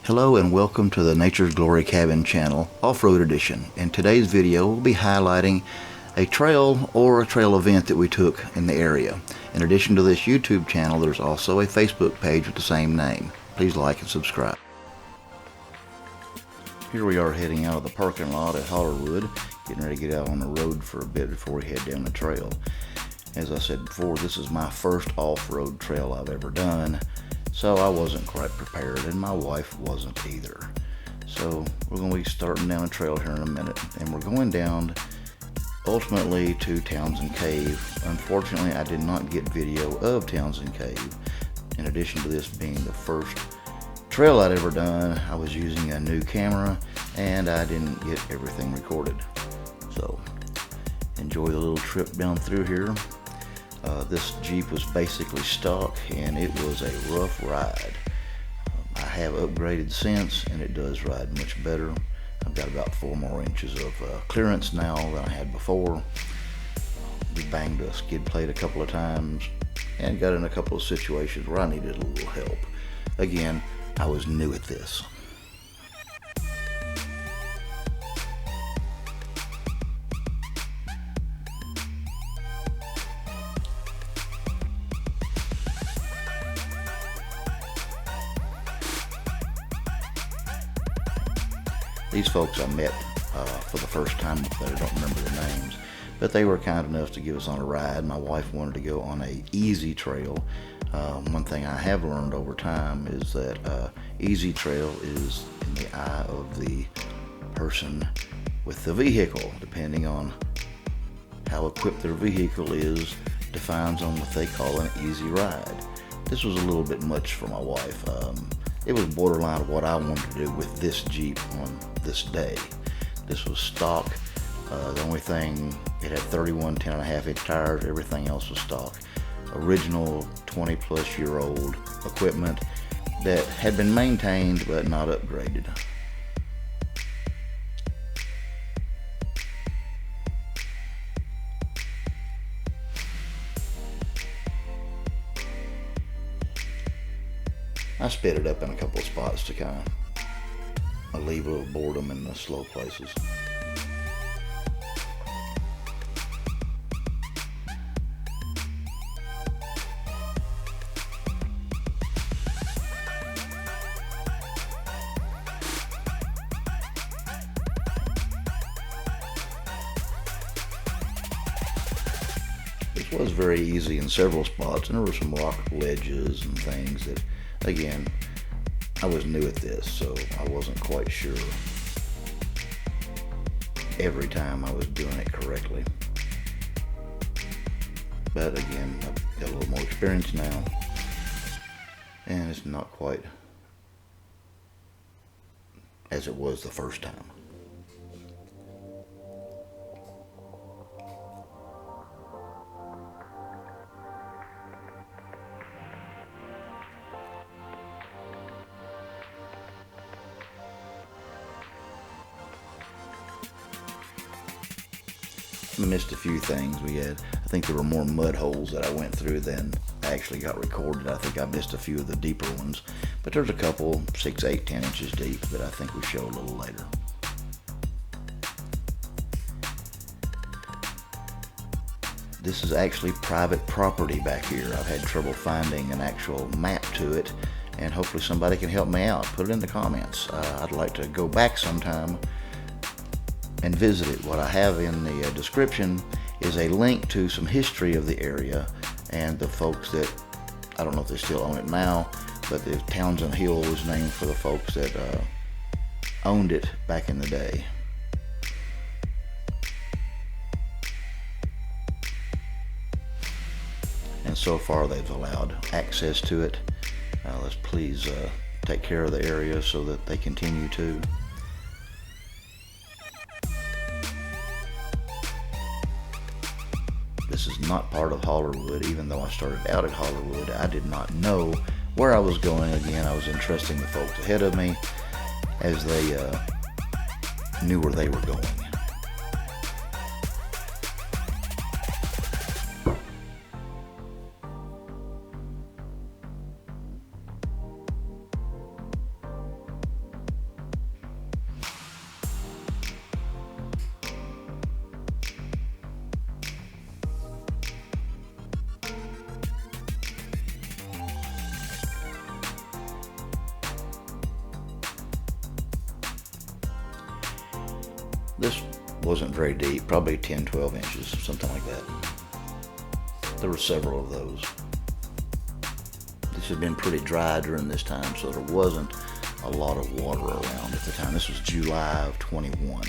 Hello and welcome to the Nature's Glory Cabin channel, Off-Road Edition. In today's video, we'll be highlighting a trail or a trail event that we took in the area. In addition to this YouTube channel, there's also a Facebook page with the same name. Please like and subscribe. Here we are heading out of the parking lot at Hollerwood, getting ready to get out on the road for a bit before we head down the trail. As I said before, this is my first off-road trail I've ever done. So I wasn't quite prepared, and my wife wasn't either. So we're going to be starting down a trail here in a minute, and we're going down ultimately to Townsend Cave. Unfortunately, I did not get video of Townsend Cave. In addition to this being the first trail I'd ever done, I was using a new camera, and I didn't get everything recorded. So enjoy the little trip down through here. This Jeep was basically stock, and it was a rough ride. I have upgraded since, and it does ride much better. I've got about 4 more inches of clearance now than I had before. We banged a skid plate a couple of times and got in a couple of situations where I needed a little help. Again, I was new at this. These folks I met for the first time up there. I don't remember their names, but they were kind enough to give us on a ride. My wife wanted to go on a easy trail. One thing I have learned over time is that easy trail is in the eye of the person with the vehicle. Depending on how equipped their vehicle is, defines on what they call an easy ride. This was a little bit much for my wife. It was borderline of what I wanted to do with this Jeep on this day. This was stock. The only thing, it had 31 10.5 inch tires. Everything else was stock. Original 20+ year old equipment that had been maintained but not upgraded. I sped it up in a couple of spots to kind of leave a little boredom in the slow places. This was very easy in several spots, and there were some rock ledges and things that, again, I was new at this, so I wasn't quite sure every time I was doing it correctly. But again, I've got a little more experience now, and it's not quite as it was the first time. I missed a few things. I think there were more mud holes that I went through than I actually got recorded. I think I missed a few of the deeper ones, but there's a couple 6, 8, 10 inches deep that I think we show a little later. This is actually private property back here. I've had trouble finding an actual map to it, and hopefully somebody can help me out. Put it in the comments. I'd like to go back sometime and visit it. What I have in the description is a link to some history of the area and the folks that, I don't know if they still own it now, but the Townsend Hill was named for the folks that owned it back in the day. And so far they've allowed access to it. Let's please take care of the area so that they continue to. This is not part of Hollerwood. Even though I started out at Hollerwood, I did not know where I was going. Again, I was entrusting the folks ahead of me as they knew where they were going. This wasn't very deep, probably 10, 12 inches, something like that. There were several of those. This had been pretty dry during this time, so there wasn't a lot of water around at the time. This was July of 21.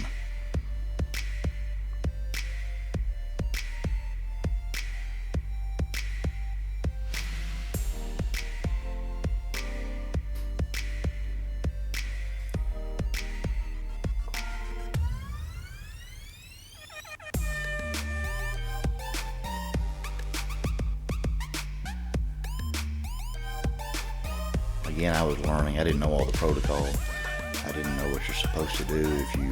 Again, I was learning. I didn't know all the protocol. I didn't know what you're supposed to do if you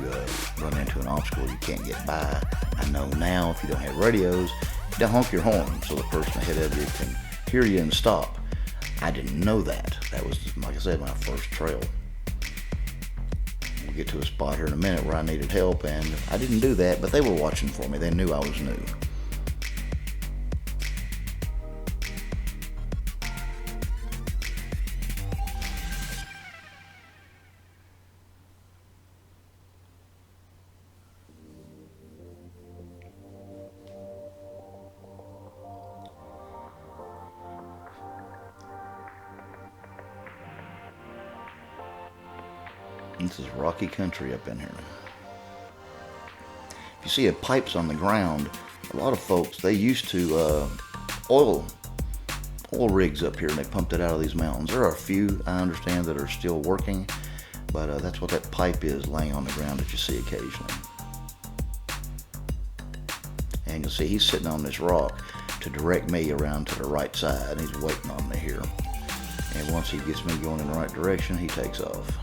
run into an obstacle you can't get by. I know now if you don't have radios, you don't honk your horn so the person ahead of you can hear you and stop. I didn't know that. That was, like I said, my first trail. We'll get to a spot here in a minute where I needed help, and I didn't do that, but they were watching for me. They knew I was new. This is rocky country up in here. If you see pipes on the ground, a lot of folks, they used to oil rigs up here, and they pumped it out of these mountains. There are a few, I understand, that are still working, but that's what that pipe is laying on the ground that you see occasionally. And you'll see he's sitting on this rock to direct me around to the right side. He's waiting on me here. And once he gets me going in the right direction, he takes off.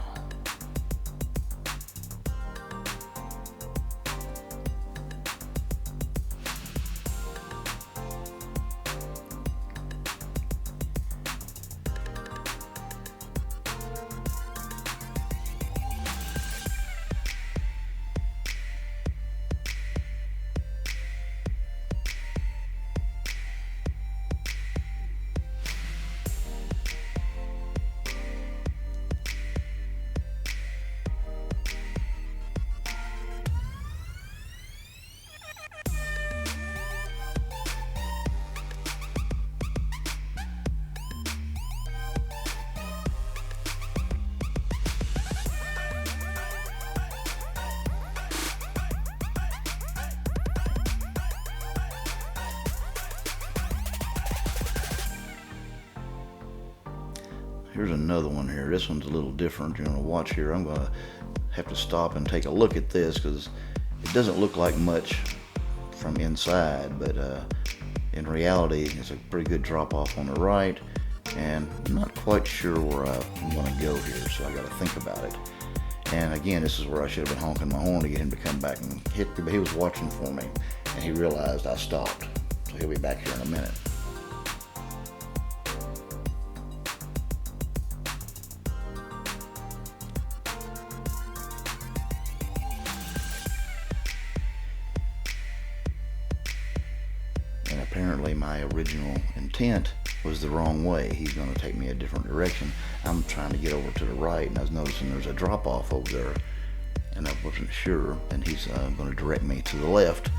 Here's another one here. This one's a little different. You're going to watch here. I'm going to have to stop and take a look at this because it doesn't look like much from inside, but in reality, it's a pretty good drop off on the right, and I'm not quite sure where I want to go here, so I got to think about it. And again, this is where I should have been honking my horn to get him to come back and hit me, but he was watching for me, and he realized I stopped, so he'll be back here in a minute. Apparently my original intent was the wrong way. He's going to take me a different direction. I'm trying to get over to the right, and I was noticing there's a drop off over there, and I wasn't sure, and he's going to direct me to the left,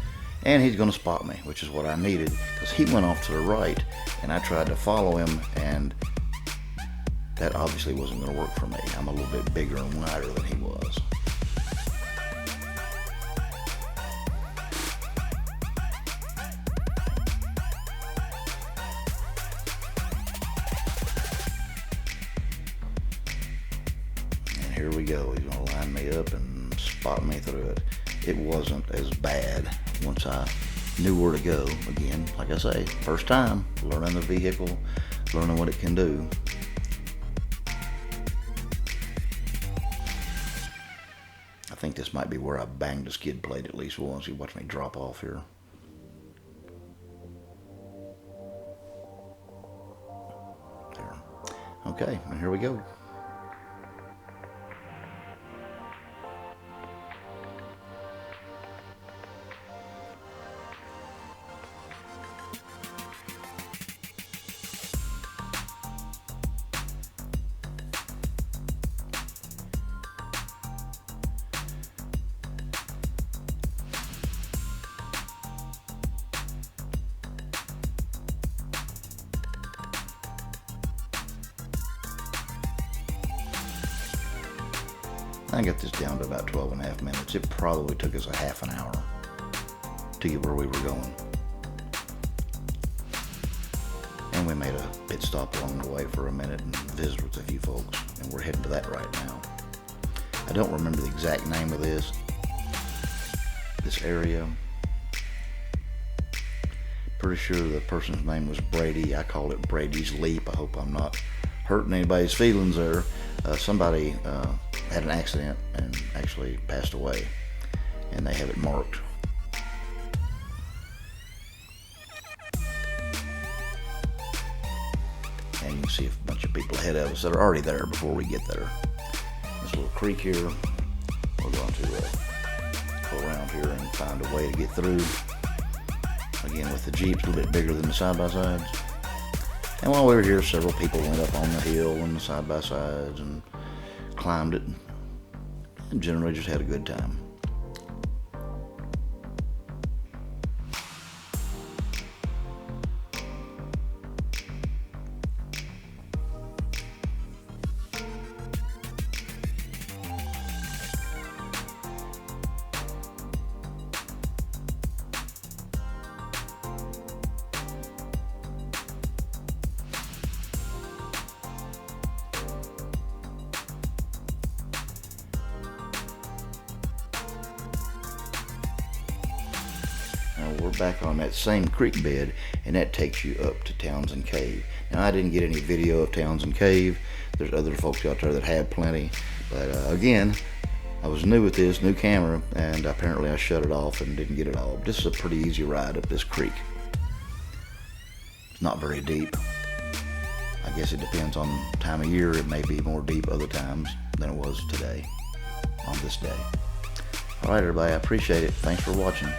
and he's going to spot me, which is what I needed, because he went off to the right, and I tried to follow him, and that obviously wasn't going to work for me. I'm a little bit bigger and wider than he was. Here we go. He's going to line me up and spot me through it. It wasn't as bad once I knew where to go. Again, like I say, first time, learning the vehicle, learning what it can do. I think this might be where I banged a skid plate at least once. You watch me drop off here. There. Okay, and here we go. I got this down to about 12.5 minutes. It probably took us a half an hour to get where we were going. And we made a pit stop along the way for a minute and visited with a few folks, and we're heading to that right now. I don't remember the exact name of this area. Pretty sure the person's name was Brady. I call it Brady's Leap. I hope I'm not hurting anybody's feelings there. Somebody had an accident and actually passed away, and they have it marked. And you can see a bunch of people ahead of us that are already there before we get there. This little creek here, we're going to go around here and find a way to get through. Again, with the Jeeps a little bit bigger than the side-by-sides. And while we were here, several people went up on the hill and the side-by-sides and climbed it, and generally just had a good time. We're back on that same creek bed, and that takes you up to Townsend Cave. Now, I didn't get any video of Townsend Cave. There's other folks out there that have plenty, but again, I was new with this new camera, and apparently I shut it off and didn't get it all. This is a pretty easy ride up this creek. It's not very deep. I guess it depends on time of year. It may be more deep other times than it was today, on this day. All right, everybody, I appreciate it. Thanks for watching.